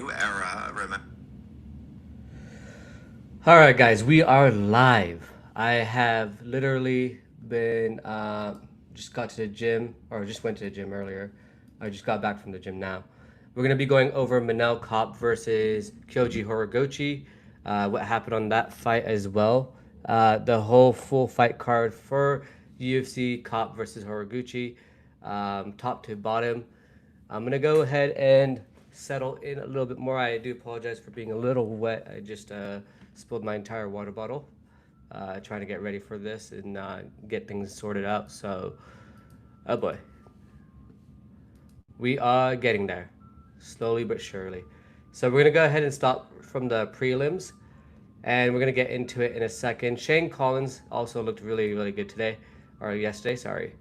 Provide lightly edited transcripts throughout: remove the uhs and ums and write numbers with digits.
new era. All right, guys, we are live. I have literally been just got to the gym, or just went to the gym earlier. I just got back from the gym now. We're gonna be going over Manel Kape versus Kyoji Horiguchi. What happened on that fight as well. The whole full fight card for UFC Kape versus Horiguchi, top to bottom. I'm gonna go ahead and settle in a little bit more. I do apologize for being a little wet. I just spilled my entire water bottle trying to get ready for this and get things sorted out. So, oh boy, we are getting there, slowly but surely. So we're gonna go ahead and stop from the prelims, and we're gonna get into it in a second. Shane Collins also looked really, really good today, or yesterday. Sorry.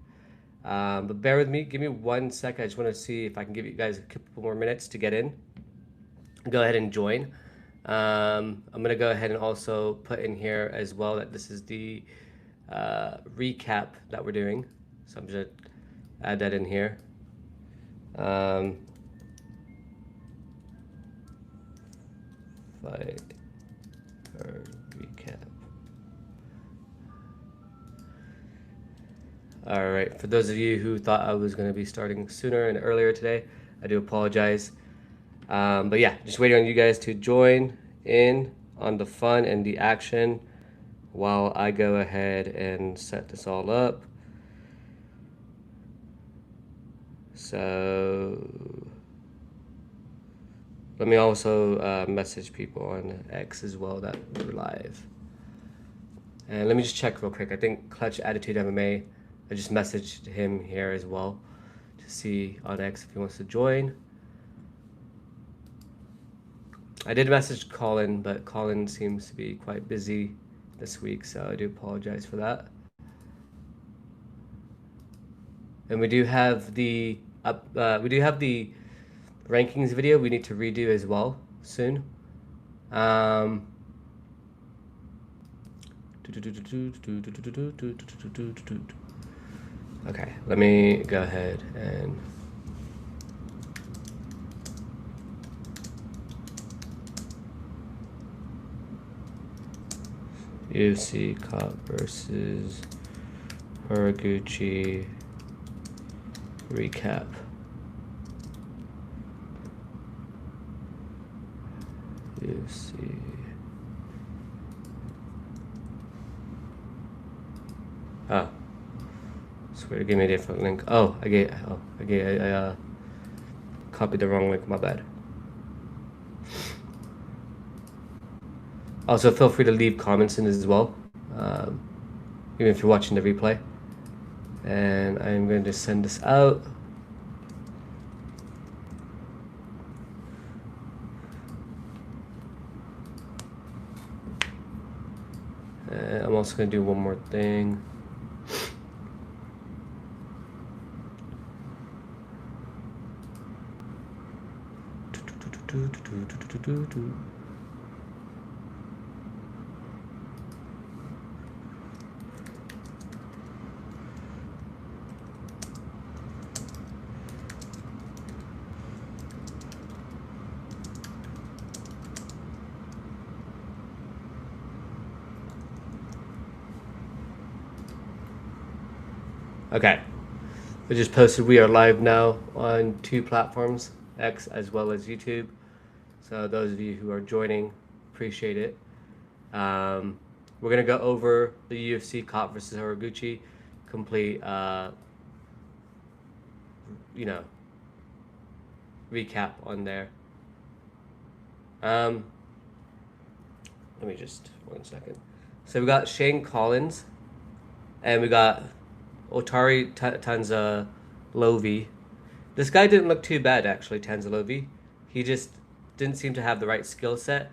But bear with me. Give me 1 second. I just want to see if I can give you guys a couple more minutes to get in. Go ahead and join. I'm going to go ahead and also put in here as well that this is the recap that we're doing. So I'm just going to add that in here. Fight or recap. All right, for those of you who thought I was going to be starting sooner and earlier today, I do apologize. But yeah, just waiting on you guys to join in on the fun and the action while I go ahead and set this all up. So let me also message people on X as well that we're live. And let me just check real quick. I think Clutch Attitude MMA, I just messaged him here as well to see on X if he wants to join. I did message Colin, but Colin seems to be quite busy this week, so I do apologize for that. And we do have the rankings video we need to redo as well soon. Okay, let me go ahead and UFC Kape versus Horiguchi recap. UFC. Oh, swear to give me a different link. I copied the wrong link. My bad. Also, feel free to leave comments in as well, even if you're watching the replay. And I'm going to send this out. And I'm also going to do one more thing. Okay, I just posted we are live now on 2 platforms, X as well as YouTube. So those of you who are joining, appreciate it. We're gonna go over the UFC Kape versus Horiguchi, complete, recap on there. Let me just 1 second. So we got Shane Collins, and we got Otar Tanzilov. This guy didn't look too bad, actually, Tanzilov. He just didn't seem to have the right skill set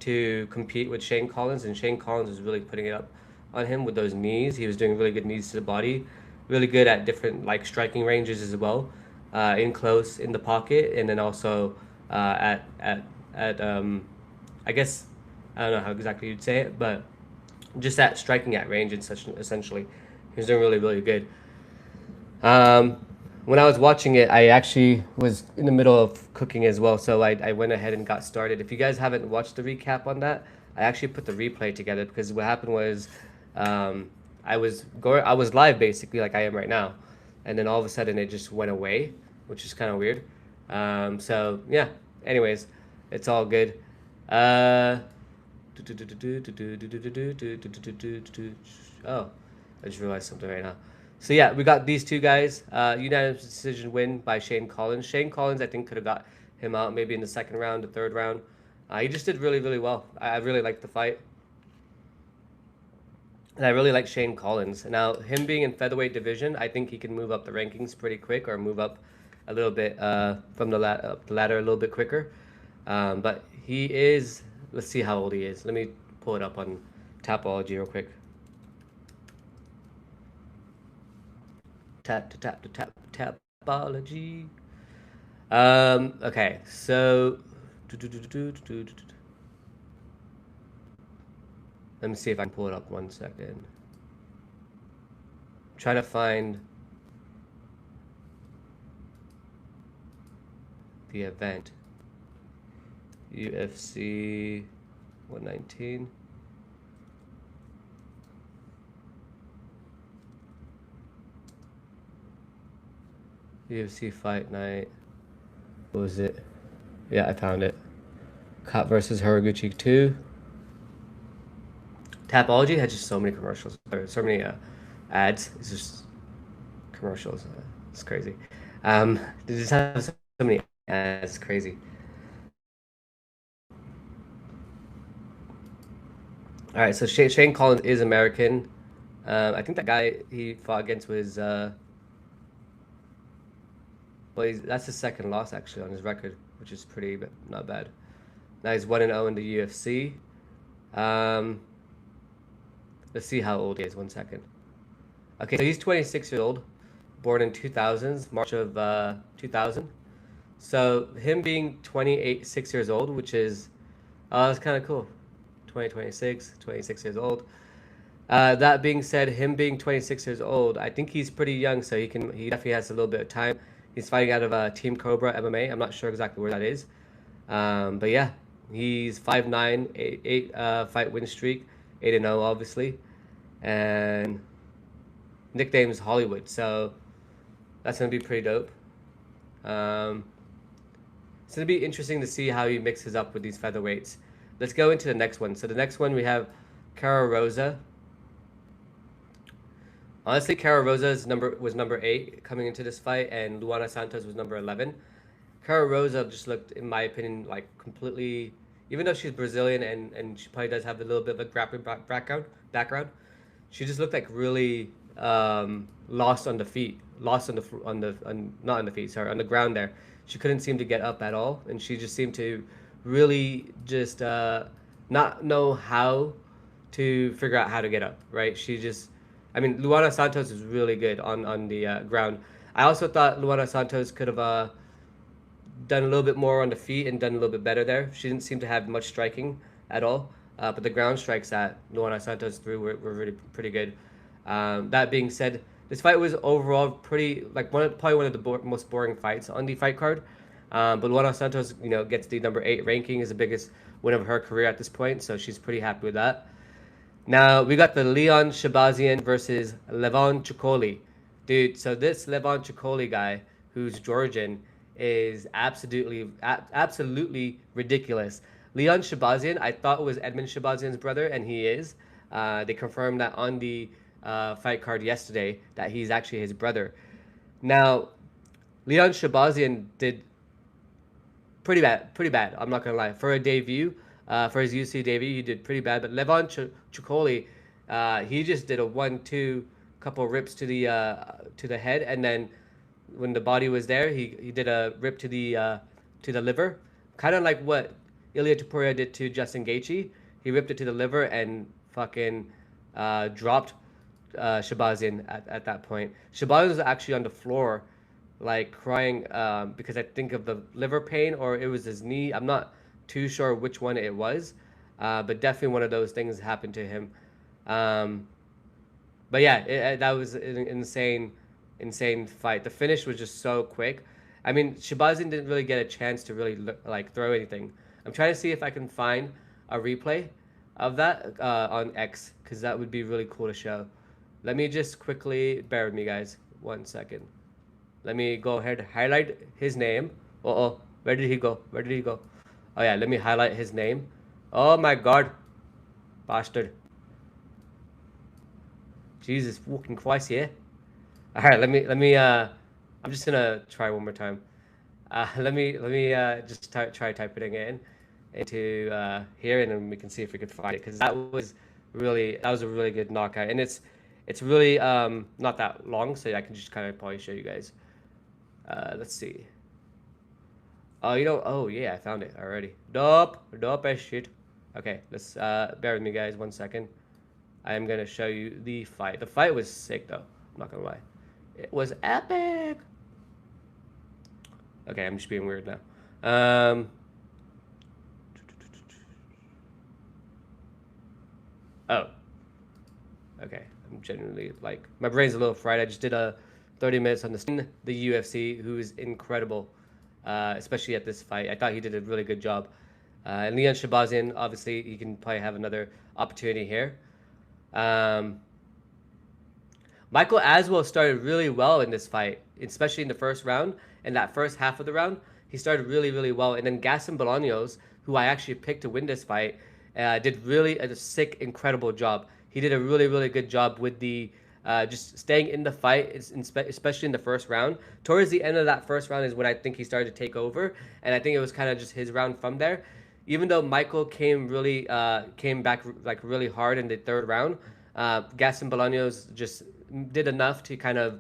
to compete with Shane Collins, and Shane Collins was really putting it up on him with those knees. He was doing really good knees to the body, really good at different striking ranges as well, in close, in the pocket, and then also I guess I don't know how exactly you'd say it, but just at striking at range and such essentially. He was doing really, really good. when I was watching it, I actually was in the middle of cooking as well, so I went ahead and got started. If you guys haven't watched the recap on that, I actually put the replay together because what happened was, um, I was live basically like I am right now, and then all of a sudden it just went away, which is kind of weird. So yeah. Anyways, it's all good. Uh, oh, I just realized something right now. So yeah, we got these two guys. Unanimous decision win by Shane Collins. Shane Collins, I think, could have got him out maybe in the second round, the third round. He just did really, really well. I really liked the fight. And I really like Shane Collins. Now, him being in featherweight division, I think he can move up the rankings pretty quick or move up a little bit from up the ladder a little bit quicker. But he is, let's see how old he is. Let me pull it up on Tapology real quick. Tapology. Okay, so let me see if I can pull it up 1 second. Try to find the event. UFC 119. UFC Fight Night. What was it? Yeah, I found it. Kape versus Horiguchi 2. Tapology had just so many commercials, or so many ads. It's just commercials. It's crazy. They just have so many ads. It's crazy. All right, so Shane Collins is American. I think that guy he fought against was, well, that's his second loss actually on his record, which is pretty, but not bad. Now he's 1-0 in the UFC. Let's see how old he is. 1 second. Okay, so he's 26 years old, born in 2000s, March of 2000. So him being 6 years old, which is, that's kind of cool. 26 years old. That being said, him being 26 years old, I think he's pretty young, so he definitely has a little bit of time. He's fighting out of Team Cobra MMA. I'm not sure exactly where that is. But yeah, he's 5'9", eight fight win streak, 8-0 obviously. And nickname is Hollywood, so that's gonna be pretty dope. It's gonna be interesting to see how he mixes up with these featherweights. Let's go into the next one. So the next one we have Cara Rosa. Honestly, Cara Rosa's was number 8 coming into this fight, and Luana Santos was number 11. Cara Rosa just looked, in my opinion, like completely. Even though she's Brazilian and she probably does have a little bit of a grappling background, she just looked like really lost on the feet, lost on not on the feet, sorry, on the ground there. She couldn't seem to get up at all, and she just seemed to really just not know how to figure out how to get up, right? She just, I mean, Luana Santos is really good on the ground. I also thought Luana Santos could have done a little bit more on the feet and done a little bit better there. She didn't seem to have much striking at all, but the ground strikes that Luana Santos threw were really pretty good. That being said, this fight was overall pretty, like probably one of the most boring fights on the fight card. But Luana Santos, gets the number 8 ranking, is the biggest win of her career at this point, so she's pretty happy with that. Now we got the Leon Shahbazyan versus Levon Chokheli. Dude, so this Levon Chokheli guy, who's Georgian, is absolutely ridiculous. Leon Shahbazyan, I thought was Edmund Shahbazyan's brother, and he is. They confirmed that on the fight card yesterday that he's actually his brother. Now, Leon Shahbazyan did pretty bad. I'm not gonna lie. For a debut, for his UFC debut, he did pretty bad. But Levon Chokheli, he just did a 1-2, couple rips to the head, and then when the body was there, he did a rip to the liver, kind of like what Ilia Topuria did to Justin Gaethje. He ripped it to the liver and fucking dropped Shahbazyan at that point. Shahbazyan was actually on the floor, like crying because I think of the liver pain, or it was his knee. I'm not too sure which one it was, but definitely one of those things happened to him. But yeah, that was an insane insane fight. The finish was just so quick. I mean, Shahbazyan didn't really get a chance to really like throw anything. I'm trying to see if I can find a replay of that on X, because that would be really cool to show. Let me just quickly, bear with me guys, 1 second. Let me go ahead and highlight his name. Oh, where did he go? Where did he go? Oh yeah, let me highlight his name. Oh my god, bastard. Jesus fucking Christ, yeah. All right, let me. I'm just gonna try one more time. Let me just try typing it in into here, and then we can see if we can find it, because that was a really good knockout, and it's really not that long, so I can just kind of probably show you guys. Let's see. Oh, oh yeah, I found it already. Dope as shit. Okay, let's bear with me guys 1 second. I am gonna show you the fight. The fight was sick though. I'm not gonna lie. It was epic. Okay, I'm just being weird now. Oh. Okay, I'm genuinely like, my brain's a little fried. I just did a 30 minutes on the UFC, who is incredible, especially at this fight. I thought he did a really good job. And Leon Shahbazyan, obviously, he can probably have another opportunity here. Michael Aswell started really well in this fight, especially in the first round. In that first half of the round, he started really, really well. And then Gaston Bolaños, who I actually picked to win this fight, did really a sick, incredible job. He did a really, really good job with the just staying in the fight, especially in the first round. Towards the end of that first round is when I think he started to take over, and I think it was kind of just his round from there. Even though Michael came back like really hard in the third round, Gaston Bolaños just did enough to kind of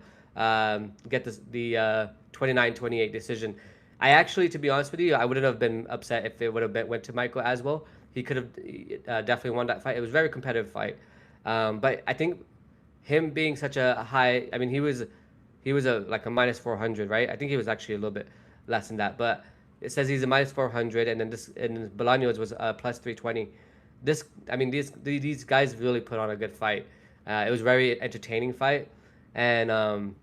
get the 29-28 decision. I actually, to be honest with you, I wouldn't have been upset if it would have went to Michael Aswell. He could have definitely won that fight. It was a very competitive fight, but I think him being such a high, I mean, he was like a minus 400, right? I think he was actually a little bit less than that, but it says he's a minus 400, and then Bolaños was plus 320. I mean, these guys really put on a good fight. It was a very entertaining fight, and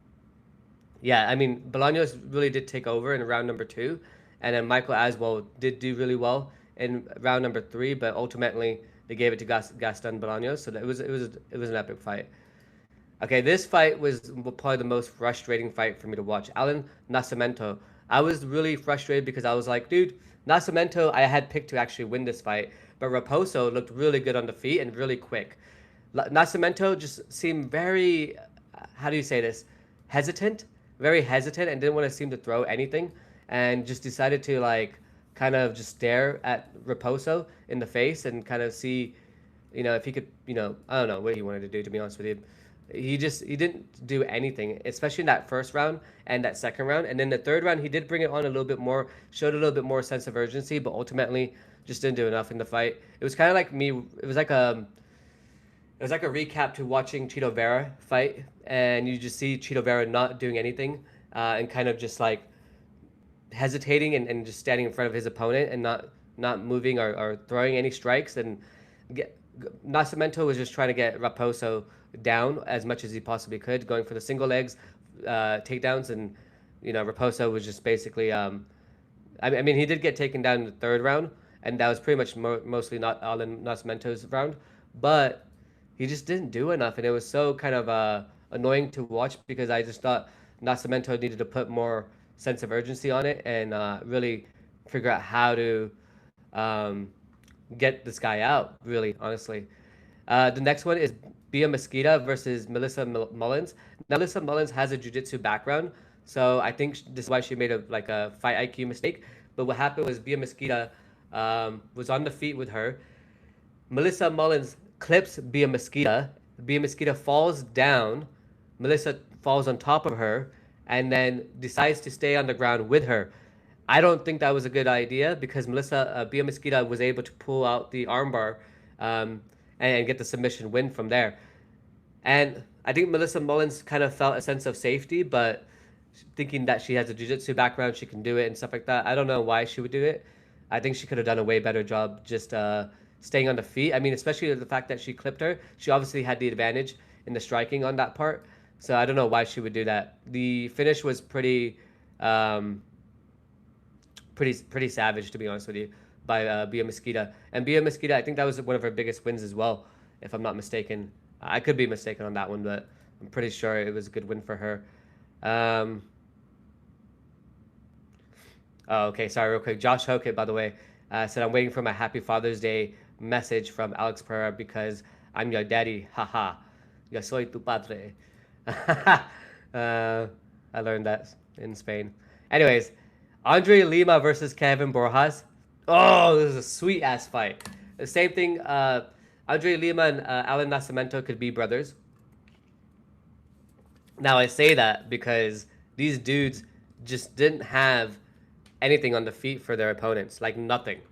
yeah, I mean, Bolaños really did take over in round number 2, and then Michael Aswell did do really well in round number 3, but ultimately they gave it to Gaston Bolaños, so it was an epic fight. Okay, this fight was probably the most frustrating fight for me to watch. Alan Nascimento. I was really frustrated because I was like, dude, Nascimento, I had picked to actually win this fight, but Raposo looked really good on the feet and really quick. Nascimento just seemed very, how do you say this, very hesitant, and didn't want to seem to throw anything, and just decided to like kind of just stare at Raposo in the face and kind of see, if he could, I don't know what he wanted to do, to be honest with you. He didn't do anything, especially in that first round and that second round. And then the third round, he did bring it on a little bit more, showed a little bit more sense of urgency, but ultimately just didn't do enough in the fight. It was kind of like me. It was like a recap to watching Chito Vera fight, and you just see Chito Vera not doing anything, and kind of just like hesitating and just standing in front of his opponent and not moving or throwing any strikes. And Nascimento was just trying to get Raposo down as much as he possibly could, going for the single legs takedowns, and Raposo was just basically I mean, he did get taken down in the third round, and that was pretty much mostly not all in Nascimento's round, but he just didn't do enough, and it was so kind of annoying to watch, because I just thought Nascimento needed to put more sense of urgency on it and really figure out how to get this guy out, really, honestly. The next one is Bia Mesquita versus Melissa Mullins. Now, Melissa Mullins has a jiu-jitsu background, so I think this is why she made a fight IQ mistake. But what happened was Bia Mesquita was on the feet with her. Melissa Mullins clips Bia Mesquita. Bia Mesquita falls down. Melissa falls on top of her and then decides to stay on the ground with her. I don't think that was a good idea, because Bia Mesquita was able to pull out the armbar and get the submission win from there. And I think Melissa Mullins kind of felt a sense of safety, but thinking that she has a jiu-jitsu background, she can do it and stuff like that. I don't know why she would do it. I think she could have done a way better job just staying on the feet. I mean, especially the fact that she clipped her. She obviously had the advantage in the striking on that part. So I don't know why she would do that. The finish was um, pretty savage, to be honest with you, by Bia Mesquita. And Bia Mesquita, I think that was one of her biggest wins as well, if I'm not mistaken. I could be mistaken on that one, but I'm pretty sure it was a good win for her. Um, oh, okay, sorry, real quick. Josh Hoke, by the way, said, I'm waiting for my Happy Father's Day message from Alex Pereira because I'm your daddy. Haha. Yo soy tu padre. I learned that in Spain. Anyways, Andre Lima versus Kevin Borjas. Oh, this is a sweet ass fight. The same thing. Andre Lima and Alan Nascimento could be brothers. Now I say that because these dudes just didn't have anything on the feet for their opponents, like nothing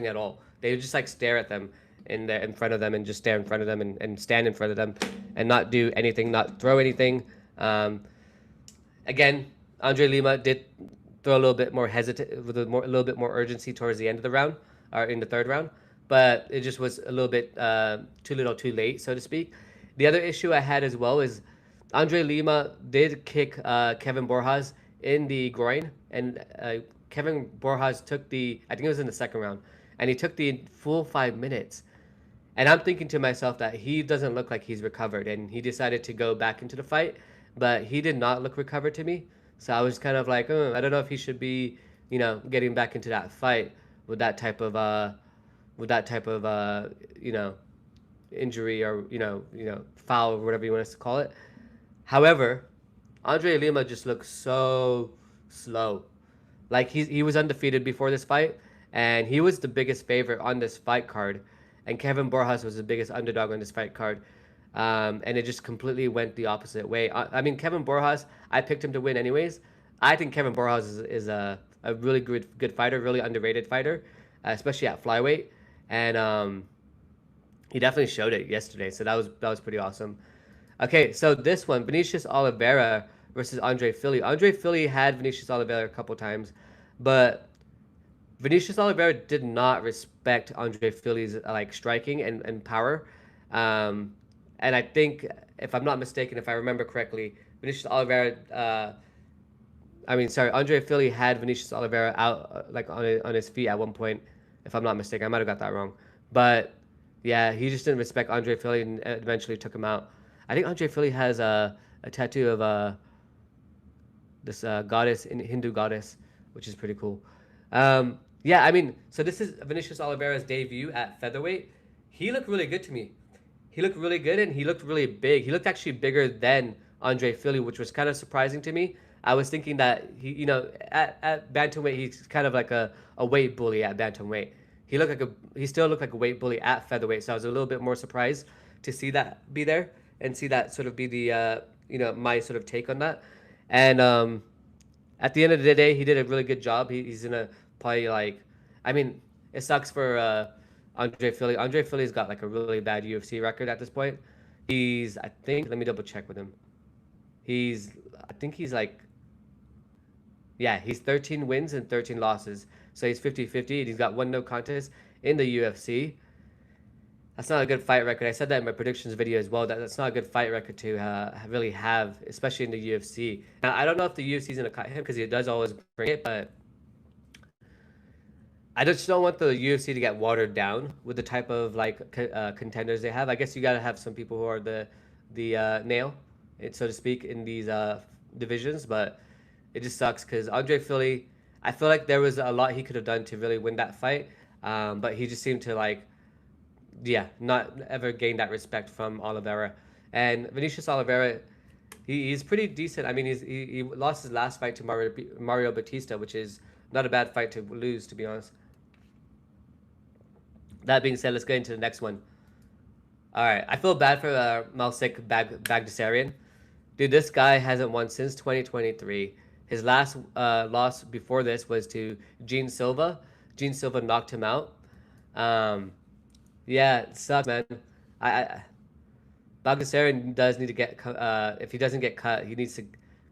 at all. They would just like stare at them in front of them and just stare in front of them and stand in front of them and not do anything, not throw anything. Um, Again, Andre Lima did throw a little bit more hesitant with a little bit more urgency towards the end of the round or in the third round, but it just was a little bit too little, too late, so to speak. The other issue I had as well is Andre Lima did kick Kevin Borjas in the groin, and Kevin Borjas took I think it was in the second round, and he took the full 5 minutes. And I'm thinking to myself that he doesn't look like he's recovered, and he decided to go back into the fight, but he did not look recovered to me. So I was kind of like, I don't know if he should be, getting back into that fight with that type of, with that type of, injury or foul or whatever you want us to call it. However, Andre Lima just looks so slow. Like he was undefeated before this fight, and he was the biggest favorite on this fight card, and Kevin Borjas was the biggest underdog on this fight card. And it just completely went the opposite way. I mean, Kevin Borjas, I picked him to win anyways. I think Kevin Borjas is a really good fighter, really underrated fighter, especially at flyweight, and he definitely showed it yesterday. So that was pretty awesome. Okay, so this one, Vinicius Oliveira versus Andre Fili. Andre Fili had Vinicius Oliveira a couple times, but Vinicius Oliveira did not respect Andre Fili's like striking and power. And I think, if I'm not mistaken, if I remember correctly, Vinicius Oliveira, Andre Fili had Vinicius Oliveira out like on his feet at one point, if I'm not mistaken. I might have got that wrong, but yeah, he just didn't respect Andre Fili and eventually took him out. I think Andre Fili has a tattoo of this goddess, Hindu goddess, which is pretty cool. Yeah, I mean, so this is Vinicius Oliveira's debut at featherweight. He looked really good to me. He looked really good, and he looked really big. He looked actually bigger than Andre Fili, which was kind of surprising to me. I was thinking that at bantamweight he's kind of like a weight bully at bantamweight. He still looked like a weight bully at featherweight, so I was a little bit more surprised to see that be there and see that sort of be the my sort of take on that. And at the end of the day, he did a really good job. He's gonna probably I mean, it sucks for Andre Fili. Andre Fili's got like a really bad UFC record at this point. I think, let me double check with him. I think he's like, yeah, he's 13 wins and 13 losses. So he's 50-50, and he's got one no contest in the UFC. That's not a good fight record. I said that in my predictions video as well. That's not a good fight record to really have, especially in the UFC. Now, I don't know if the UFC is going to cut him because he does always bring it, but I just don't want the UFC to get watered down with the type of contenders they have. I guess you got to have some people who are the nail, so to speak, in these divisions. But it just sucks because Andre Fili, I feel like there was a lot he could have done to really win that fight, but he just seemed to not ever gain that respect from Oliveira. And Vinicius Oliveira, he's pretty decent. I mean, he lost his last fight to Mario Batista, which is not a bad fight to lose, to be honest. That being said, let's get into the next one. All right, I feel bad for Malsik Bagdasaryan. Dude, this guy hasn't won since 2023. His last loss before this was to Gene Silva. Gene Silva knocked him out. Yeah, it sucks, man. Bagdasaryan does need to get if he doesn't get cut, he needs to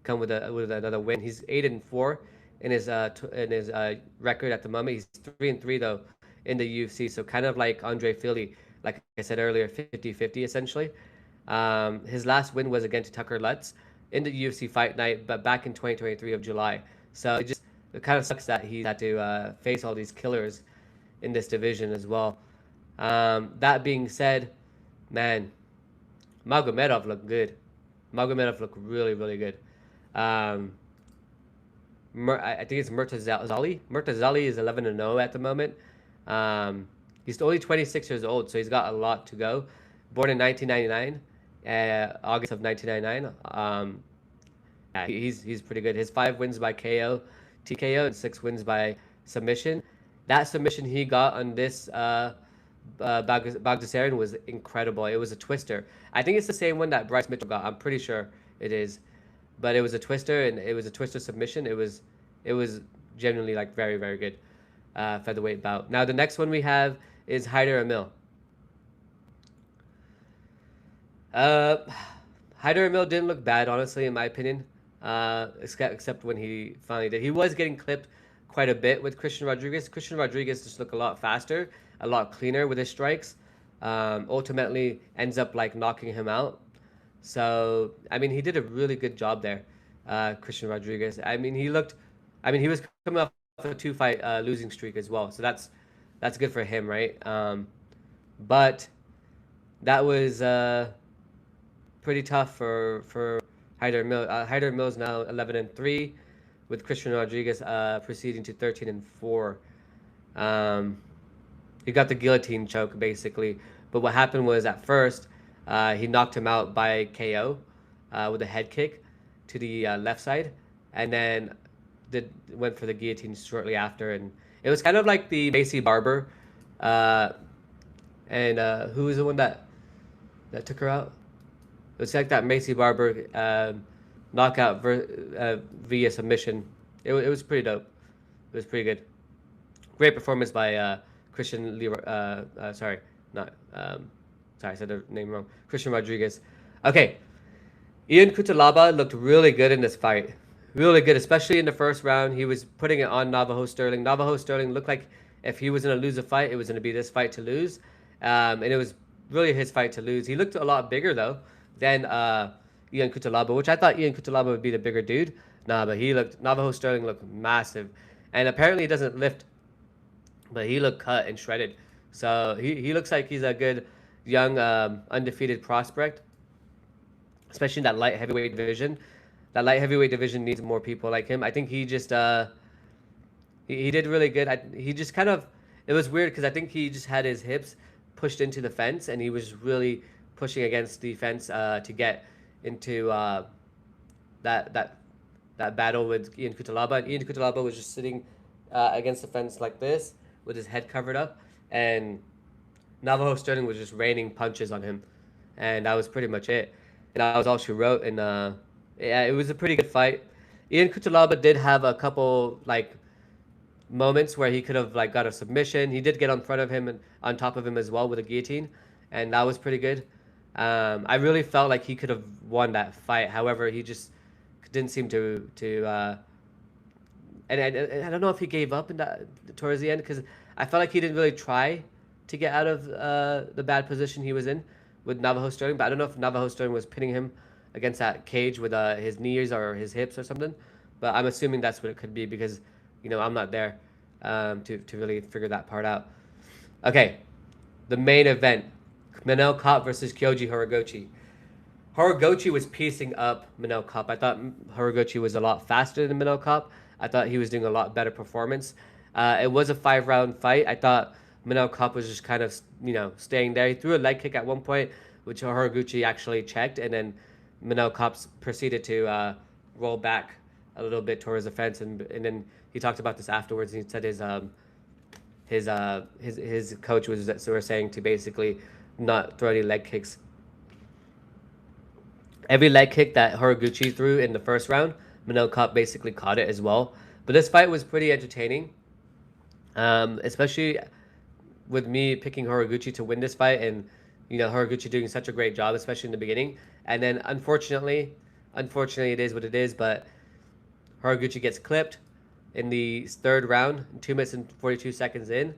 come with another win. He's 8-4 in his record at the moment. He's 3-3 though in the UFC, so kind of like Andre Fili, like I said earlier, 50-50 essentially. His last win was against Tucker Lutz in the UFC Fight Night, but back in 2023 of July. So it kind of sucks that he had to face all these killers in this division as well. That being said, man, Magomedov looked good. Magomedov looked really, really good. Um, I think it's Murtazali. Murtazali is 11-0 at the moment. He's only 26 years old, so he's got a lot to go. Born in 1999, August of 1999. Yeah, he's pretty good. His 5 wins by KO, TKO, and 6 wins by submission. That submission he got on this Bagdasarian was incredible. It was a twister. I think it's the same one that Bryce Mitchell got. I'm pretty sure it is, but it was a twister, and it was a twister submission. It was genuinely like very, very good featherweight bout. Now the next one we have is Haider Emil. Haider Emil didn't look bad, honestly, in my opinion, except when he finally did. He was getting clipped quite a bit with Christian Rodriguez. Christian Rodriguez just looked a lot faster, a lot cleaner with his strikes. Ultimately ends up like knocking him out. So, I mean, he did a really good job there, Christian Rodriguez. I mean, he was coming off a 2-fight losing streak as well. So that's good for him, right? But that was pretty tough for Haider Emil. Haider Emil is now 11-3, with Christian Rodriguez proceeding to 13-4. He got the guillotine choke basically, but what happened was at first he knocked him out by KO with a head kick to the left side, and then went for the guillotine shortly after, and it was kind of like the Macy Barber, and who was the one that took her out? It was like that Macy Barber knockout via submission. It was pretty dope. It was pretty good. Great performance by Christian sorry, I said the name wrong. Christian Rodriguez. Okay, Ian Cutelaba looked really good in this fight. Really good, especially in the first round. He was putting it on Navajo Stirling. Navajo Stirling looked like if he was going to lose a fight, it was going to be this fight to lose. And it was really his fight to lose. He looked a lot bigger, though, than Ian Cutelaba, which I thought Ian Cutelaba would be the bigger dude. Nah, but Navajo Stirling looked massive. And apparently he doesn't lift, but he looked cut and shredded. So he looks like he's a good young undefeated prospect, especially in that light heavyweight division. That light heavyweight division needs more people like him. I think he just he did really good. He just kind of, it was weird because I think he just had his hips pushed into the fence, and he was really pushing against the fence to get into that battle with Ian Cutelaba. And Ian Cutelaba was just sitting against the fence like this with his head covered up, and Navajo Stirling was just raining punches on him, and that was pretty much it. And that was all she wrote. And yeah, it was a pretty good fight. Ian Cutelaba did have a couple like moments where he could have like got a submission. He did get on front of him and on top of him as well with a guillotine, and that was pretty good. I really felt like he could have won that fight. However, he just didn't seem to and I don't know if he gave up in that towards the end, because I felt like he didn't really try to get out of the bad position he was in with Navajo Stirling. But I don't know if Navajo Stirling was pinning him against that cage with his knees or his hips or something. But I'm assuming that's what it could be, because I'm not there to really figure that part out. Okay, the main event: Manel Kape versus Kyoji Horiguchi. Horiguchi was piecing up Manel Kape. I thought Horiguchi was a lot faster than Manel Kape. I thought he was doing a lot better performance. It was a 5-round fight. I thought Manel Kape was just kind of, staying there. He threw a leg kick at one point, which Horiguchi actually checked, and then Manel Kape proceeded to roll back a little bit towards the fence, and then he talked about this afterwards. And he said his coach was saying to basically not throw any leg kicks. Every leg kick that Horiguchi threw in the first round, Manel Kape basically caught it as well. But this fight was pretty entertaining, especially with me picking Horiguchi to win this fight, and Horiguchi doing such a great job, especially in the beginning. And then unfortunately, it is what it is. But Horiguchi gets clipped in the third round, 2 minutes and 42 seconds in.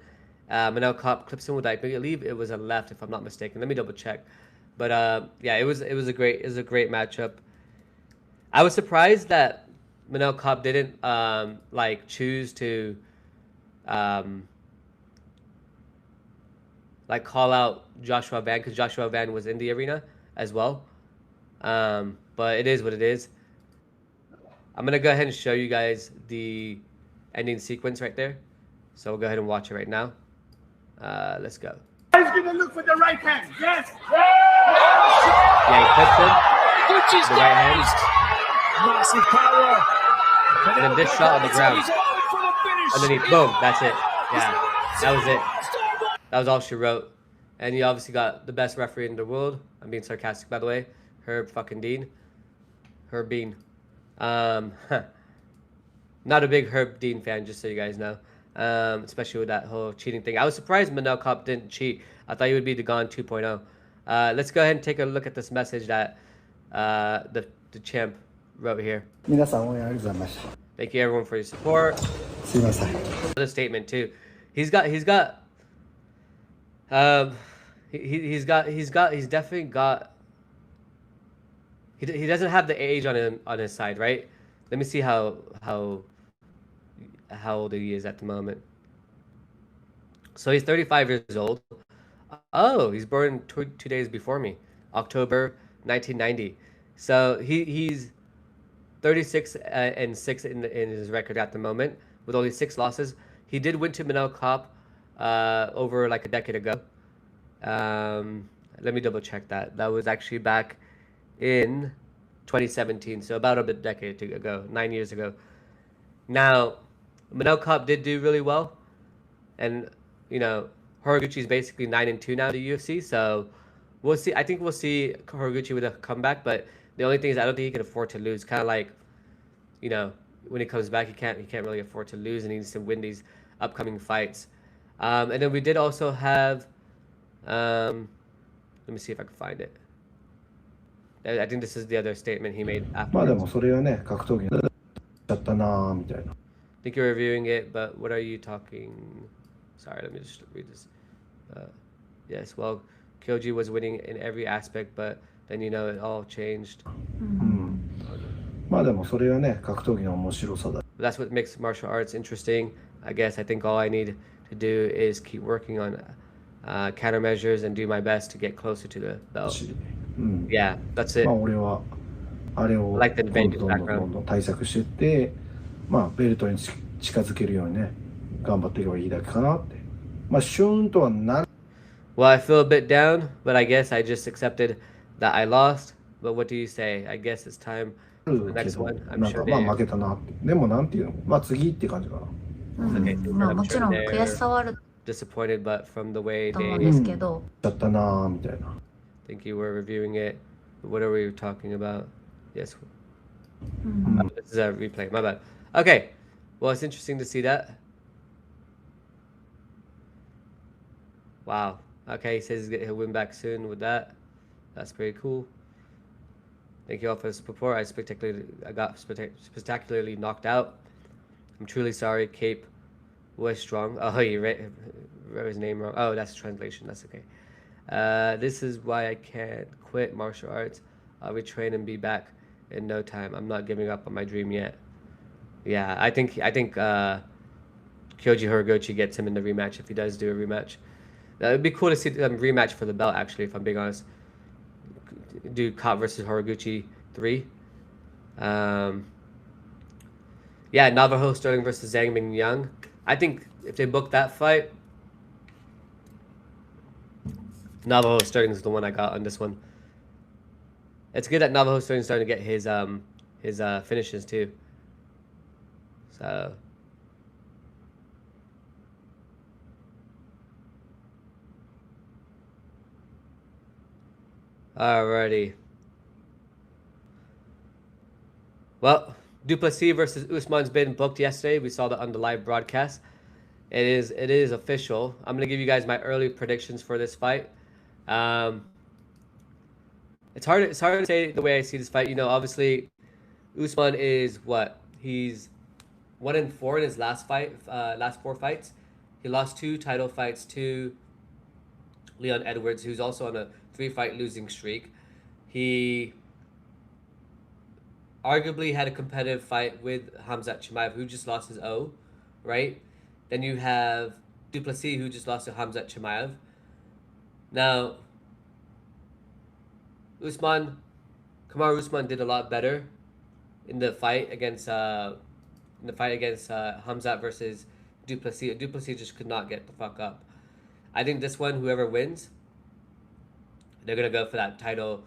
Manel Kape clips him with, I believe it was a left, if I'm not mistaken. Let me double check. But yeah, it was a great matchup. I was surprised that Manel Kape didn't like choose to like call out Joshua Van, because Joshua Van was in the arena as well. But it is what it is. I'm gonna go ahead and show you guys the ending sequence right there. So we'll go ahead and watch it right now. Let's go. He's gonna look for the right hand. Yes. Yeah, he puts him. The right hand. Massive power. And then this shot on the ground. Underneath. Boom. That's it. Yeah. That was it. That was all she wrote. And you obviously got the best referee in the world. I'm being sarcastic, by the way. Herb fucking Dean. Herb Bean. Not a big Herb Dean fan, just so you guys know. Especially with that whole cheating thing. I was surprised Manel Kape didn't cheat. I thought he would be the Gone 2.0. Let's go ahead and take a look at this message that the champ wrote here. Thank you everyone for your support. The statement too. He's definitely got. He doesn't have the age on his side, right? Let me see how old he is at the moment. So he's 35 years old. Oh, he's born two days before me, October 1990. So he's 36-6 in his record at the moment, with only 6 losses. He did win to Manel Kape over like a decade ago. Let me double check that. That was actually back in 2017, so about a decade ago, 9 years ago. Now, Manel Kape did do really well, and you know, Horiguchi is basically 9-2 now in the UFC, so we'll see. I think we'll see Horiguchi with a comeback, but the only thing is I don't think he can afford to lose. Kind of like, you know, when he comes back, he can't really afford to lose, and he needs to win these upcoming fights. And then we did also have, let me see if I can find it. I think this is the other statement he made afterwards. I think you're reviewing it, but what are you talking? Sorry, let me just read this. Yes, well, Kyoji was winning in every aspect, but then, you know, it all changed. That's what makes martial arts interesting. I guess I think all I need to do is keep working on countermeasures and do my best to get closer to the belt. Yeah, that's it. I like the advantage background. Well, I feel a bit down, but I guess I just accepted that I lost. But what do you say? I guess it's time for the next one. I'm sure they're disappointed, but from the way they think you were reviewing it. What are we talking about? Yes. This is a replay. My bad. Okay. Well, it's interesting to see that. Wow. Okay, he says he'll win back soon with that. That's pretty cool. Thank you all for the support. I got spectacularly knocked out. I'm truly sorry. Kape was strong. Oh, you wrote his name wrong. Oh, that's a translation. That's okay. This is why I can't quit martial arts. I'll retrain and be back in no time. I'm not giving up on my dream yet. Yeah, I think Kyoji Horiguchi gets him in the rematch if he does do a rematch. It would be cool to see them rematch for the belt, actually, if I'm being honest. Do Kape versus Horiguchi 3. Yeah, Navajo Sterling versus Zhang Mingyang. I think if they book that fight, Navajo Sterling is the one I got on this one. It's good that Navajo Sterling's starting to get his finishes too. So alrighty. Well, Plessis versus Usman's been booked yesterday. We saw that on the live broadcast. It is official. I'm gonna give you guys my early predictions for this fight. It's hard to say the way I see this fight. You know, obviously, Usman is what? He's 1-4 in his last 4 fights. He lost 2 title fights to Leon Edwards, who's also on a 3-fight losing streak. He arguably had a competitive fight with Khamzat Chimaev, who just lost his O, right? Then you have Du Plessis, who just lost to Khamzat Chimaev. Now, Kamaru Usman did a lot better in the fight against Khamzat versus Du Plessis. Du Plessis just could not get the fuck up. I think this one, whoever wins, they're gonna go for that title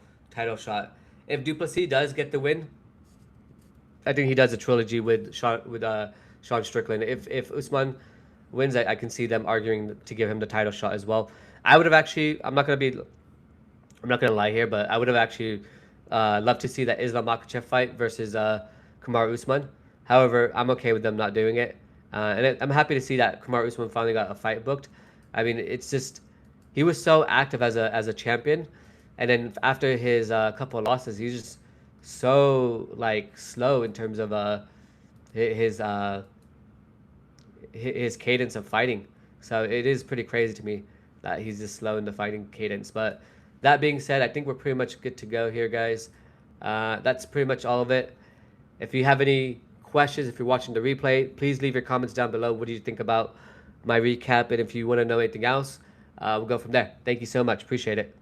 shot. If Du Plessis does get the win, I think he does a trilogy with Sean Strickland. If Usman wins, I can see them arguing to give him the title shot as well. I would have actually. I'm not gonna lie here, but I would have actually loved to see that Islam Makhachev fight versus Kamaru Usman. However, I'm okay with them not doing it, and I'm happy to see that Kamaru Usman finally got a fight booked. I mean, it's just he was so active as a champion, and then after his couple of losses, he's just so like slow in terms of his cadence of fighting. So it is pretty crazy to me that he's just slow in the fighting cadence. But that being said, I think we're pretty much good to go here, guys. That's pretty much all of it. If you have any questions, if you're watching the replay, please leave your comments down below. What do you think about my recap? And if you want to know anything else, we'll go from there. Thank you so much. Appreciate it.